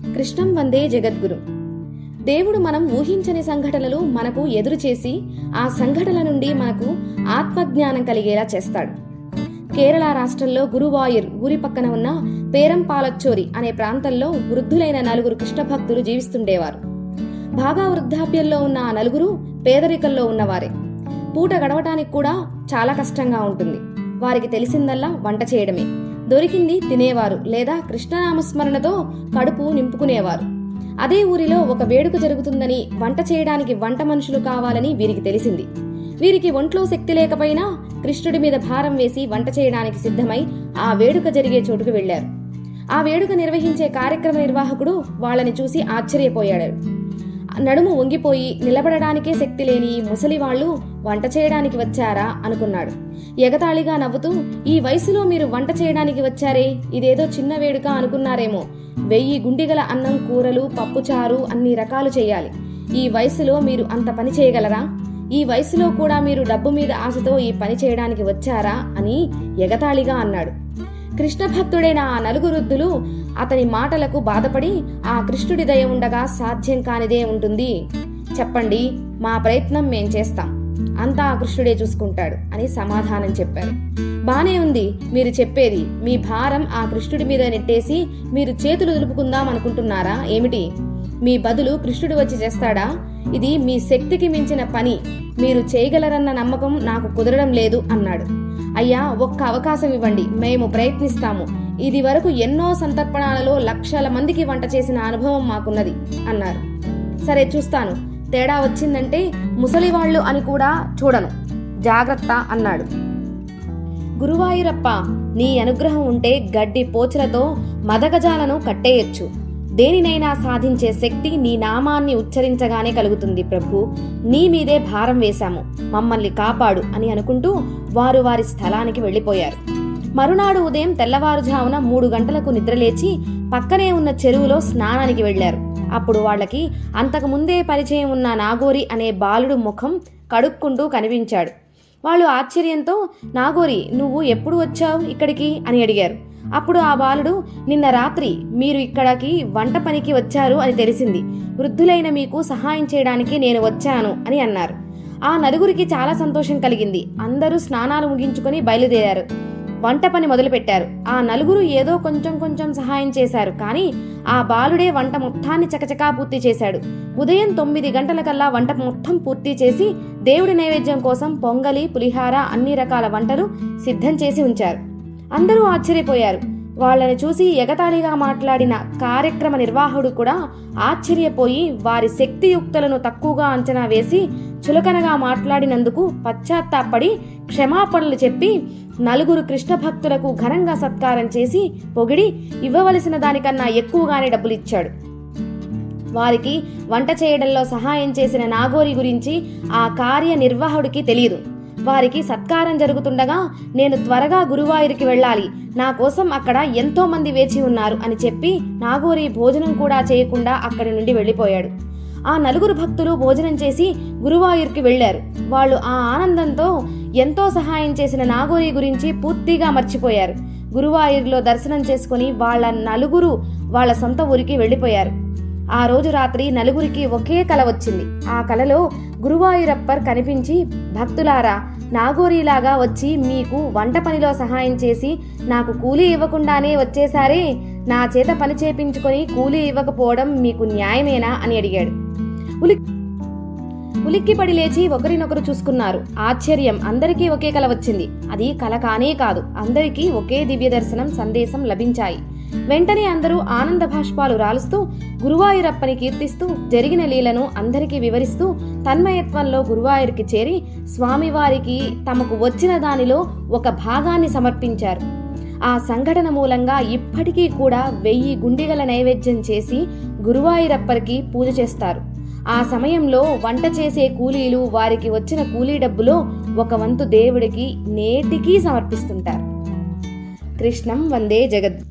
కృష్ణం వందే జగద్గురు. దేవుడు మనం ఊహించని సంఘటనలు మనకు ఎదురు చేసి ఆ సంఘటనల నుండి మనకు ఆత్మజ్ఞానం కలిగేలా చేస్తాడు. కేరళ రాష్ట్రంలో గురువాయూర్ ఊరి పక్కన ఉన్న పేరంపాలచ్చోరి అనే ప్రాంతంలో వృద్ధులైన 4 కృష్ణ భక్తులు జీవిస్తుండేవారు. బాగా వృద్ధాప్యంలో ఉన్న ఆ 4 పేదరికంలో ఉన్నవారే. పూట గడవటానికి కూడా చాలా కష్టంగా ఉంటుంది. వారికి తెలిసిందల్లా వంట చేయడమే. దొరికింది తినేవారు లేదా కృష్ణనామస్మరణతో కడుపు నింపుకునేవారు. అదే ఊరిలో ఒక వేడుక జరుగుతుందని, వంట చేయడానికి వంట మనుషులు కావాలని వీరికి తెలిసింది. వీరికి ఒంట్లో శక్తి లేకపోయినా కృష్ణుడి మీద భారం వేసి వంట చేయడానికి సిద్ధమై ఆ వేడుక జరిగే చోటుకు వెళ్లారు. ఆ వేడుక నిర్వహించే కార్యక్రమ నిర్వాహకుడు వాళ్ళని చూసి ఆశ్చర్యపోయాడు. నడుము వంగిపోయి నిలబడడానికే శక్తి లేని ముసలి వాళ్ళు వంట చేయడానికి వచ్చారా అనుకున్నాడు. ఎగతాళిగా నవ్వుతూ, ఈ వయసులో మీరు వంట చేయడానికి వచ్చారే, ఇదేదో చిన్న వేడుక అనుకున్నారేమో. 1000 గుండిగల అన్నం, కూరలు, పప్పుచారు అన్ని రకాలు చేయాలి. ఈ వయసులో మీరు అంత పని చేయగలరా? ఈ వయసులో కూడా మీరు డబ్బు మీద ఆశతో ఈ పని చేయడానికి వచ్చారా అని ఎగతాళిగా అన్నాడు. కృష్ణ భక్తుడైన ఆ 4 వృద్ధులు అతని మాటలకు బాధపడి, ఆ కృష్ణుడి దయ ఉండగా సాధ్యం కానిదే ఉంటుంది. చెప్పండి, మా ప్రయత్నం మేం చేస్తాం, అంతా ఆ కృష్ణుడే చూసుకుంటాడు అని సమాధానం చెప్పారు. బానే ఉంది మీరు చెప్పేది. మీ భారం ఆ కృష్ణుడి మీద నెట్టేసి మీరు చేతులు దులుపుకుందాం అనుకుంటున్నారా ఏమిటి? మీ బదులు కృష్ణుడు వచ్చి చేస్తాడా? ఇది మీ శక్తికి మించిన పని. మీరు చేయగలరన్న నమ్మకం నాకు కుదరడం లేదు అన్నాడు. అయ్యా, ఒక్క అవకాశం ఇవ్వండి, మేము ప్రయత్నిస్తాము. ఇది వరకు ఎన్నో సంతర్పణాలలో లక్షల మందికి వంట చేసిన అనుభవం మాకున్నది అన్నారు. సరే చూస్తాను, తేడా వచ్చిందంటే ముసలివాళ్లు అని కూడా చూడను, జాగ్రత్త అన్నాడు. గురువాయూరప్ప, నీ అనుగ్రహం ఉంటే గడ్డి పోచలతో మదగజాలను కట్టేయచ్చు. దేనినైనా సాధించే శక్తి నీ నామాన్ని ఉచ్చరించగానే కలుగుతుంది ప్రభు. నీ మీదే భారం వేశాము, మమ్మల్ని కాపాడు అని అనుకుంటూ వారు వారి స్థలానికి వెళ్లిపోయారు. మరునాడు ఉదయం తెల్లవారుజామున 3 గంటలకు నిద్రలేచి పక్కనే ఉన్న చెరువులో స్నానానికి వెళ్లారు. అప్పుడు వాళ్ళకి అంతకు ముందే పరిచయం ఉన్న నాగోరి అనే బాలుడు ముఖం కడుక్కుంటూ కనిపించాడు. వాళ్ళు ఆశ్చర్యంతో, నాగోరి, నువ్వు ఎప్పుడు వచ్చావు ఇక్కడికి అని అడిగారు. అప్పుడు ఆ బాలుడు, నిన్న రాత్రి మీరు ఇక్కడికి వంట పనికి వచ్చారు అని తెలిసింది. వృద్ధులైన మీకు సహాయం చేయడానికి నేను వచ్చాను అని అన్నారు. ఆ 4 చాలా సంతోషం కలిగింది. అందరూ స్నానాలు ముగించుకొని బయలుదేరారు. వంట పని మొదలుపెట్టారు. ఆ 4 ఏదో కొంచెం సహాయం చేశారు, కానీ ఆ బాలుడే వంట మొత్తాన్ని చకచకా పూర్తి చేశాడు. ఉదయం 9 గంటలకల్లా వంట మొత్తం పూర్తి చేసి దేవుడి నైవేద్యం కోసం పొంగలి, పులిహార అన్ని రకాల వంటలు సిద్ధం చేసి ఉంచారు. అందరూ ఆశ్చర్యపోయారు. వాళ్ళని చూసి ఎగతాళిగా మాట్లాడిన కార్యక్రమ నిర్వాహకుడు కూడా ఆశ్చర్యపోయి వారి శక్తియుక్తులను తక్కువగా అంచనా వేసి చులకనగా మాట్లాడినందుకు పశ్చాత్తాపడి క్షమాపణలు చెప్పి 4 కృష్ణ భక్తులకు ఘనంగా సత్కారం చేసి పొగిడి ఇవ్వవలసిన దానికన్నా ఎక్కువగానే డబ్బులిచ్చాడు. వారికి వంట చేయడంలో సహాయం చేసిన నాగోరి గురించి ఆ కార్యనిర్వాహకుడికి తెలియదు. వారికి సత్కారం జరుగుతుండగా, నేను త్వరగా గురువాయూరికి వెళ్ళాలి, నా కోసం అక్కడ ఎంతో మంది వేచి ఉన్నారు అని చెప్పి నాగోరి భోజనం కూడా చేయకుండా అక్కడి నుండి వెళ్ళిపోయాడు. ఆ 4 భక్తులు భోజనం చేసి గురువాయూర్కి వెళ్లారు. వాళ్ళు ఆ ఆనందంతో ఎంతో సహాయం చేసిన నాగోరి గురించి పూర్తిగా మర్చిపోయారు. గురువాయూర్లో దర్శనం చేసుకుని వాళ్ళ 4 వాళ్ళ సొంత ఊరికి వెళ్లిపోయారు. ఆ రోజు రాత్రి 4 ఒకే కల వచ్చింది. ఆ కలలో గురువాయూరప్పర్ కనిపించి, భక్తులారా, నాగోరీలాగా వచ్చి మీకు వంట పనిలో సహాయం చేసి నాకు కూలీ ఇవ్వకుండానే వచ్చేసారే, నా చేత పని చేపించుకొని కూలీ ఇవ్వకపోవడం మీకు న్యాయమేనా అని అడిగాడు. ఉలిక్కిపడి లేచి ఒకరినొకరు చూసుకున్నారు. ఆశ్చర్యం, అందరికీ ఒకే కల వచ్చింది. అది కల కానే కాదు, అందరికీ ఒకే దివ్య దర్శనం సందేశం లభించాయి. వెంటనే అందరూ ఆనంద భాష్పాలు రాలుస్తూ గురువాయూరప్పని కీర్తిస్తూ జరిగిన లీలను అందరికీ వివరిస్తూ తన్మయత్వంలో గురువాయూర్కి చేరి స్వామివారికి తమకు వచ్చిన దానిలో ఒక భాగాన్ని సమర్పించారు. ఆ సంఘటన మూలంగా ఇప్పటికీ కూడా 1000 గుండిగల నైవేద్యం చేసి గురువాయూరప్పరికి పూజ చేస్తారు. ఆ సమయంలో వంట చేసే కూలీలు వారికి వచ్చిన కూలీ డబ్బులో ఒక వంతు దేవుడికి నేటికీ సమర్పిస్తుంటారు. కృష్ణం వందే జగద్గురు.